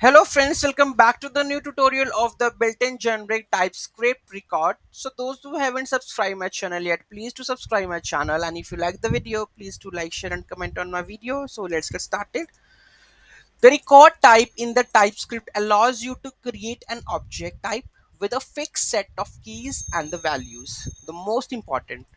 Hello friends, welcome back to the new tutorial of the built-in generic TypeScript record. So those who haven't subscribed my channel yet, please to subscribe my channel, and if you like the video, please to like, share and comment on my video. So let's get started. The record type in the TypeScript allows you to create an object type with a fixed set of keys and the values. The most important,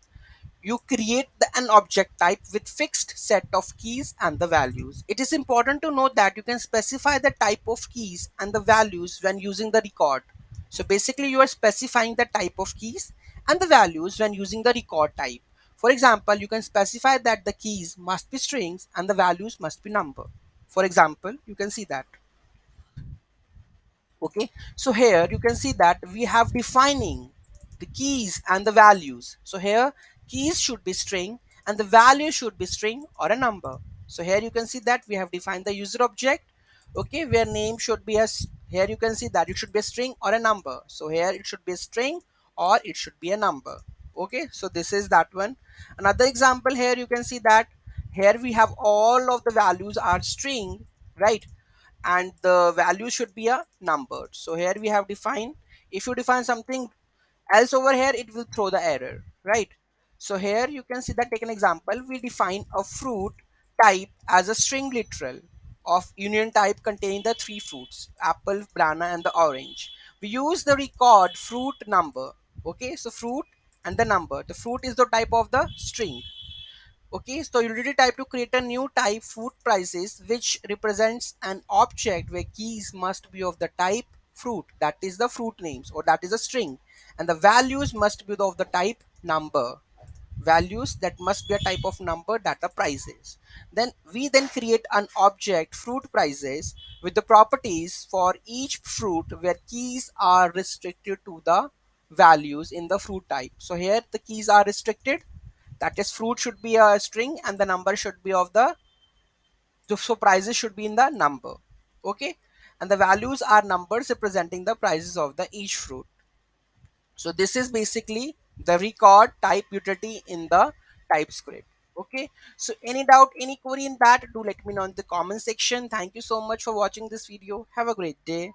you create an object type with fixed set of keys and the values. It is important to note that you can specify the type of keys and the values when using the record. So basically you are specifying the type of keys and the values when using the record type. For example, you can specify that the keys must be strings and the values must be number. For example, you can see that. Okay, so here you can see that we have defining the keys and the values. So here keys should be string and the value should be string or a number. So here you can see that we have defined the user object, okay, where name should be here you can see that it should be a string or a number. So here it should be a string or it should be a number. Okay, so this is that one. Another example, here you can see that here we have all of the values are string, right? And the value should be a number. So here we have defined, if you define something else over here, it will throw the error, right? So here you can see that, take an example, we define a fruit type as a string literal of union type containing the three fruits, apple, banana and the orange. We use the record fruit number. Okay, so fruit and the number, the fruit is the type of the string. Okay, so you utility type to create a new type fruit prices, which represents an object where keys must be of the type fruit, that is the fruit names or that is a string, and the values must be of the type number, values that must be a type of number, that are prices. Then we then create an object fruit prices with the properties for each fruit where keys are restricted to the values in the fruit type. So here the keys are restricted, that is fruit should be a string and the number should be of the, so prices should be in the number. Okay, and the values are numbers representing the prices of the each fruit. So this is basically the record type utility in the TypeScript. Okay, so any doubt, any query in that, do let me know in the comment section. Thank you so much for watching this video. Have a great day.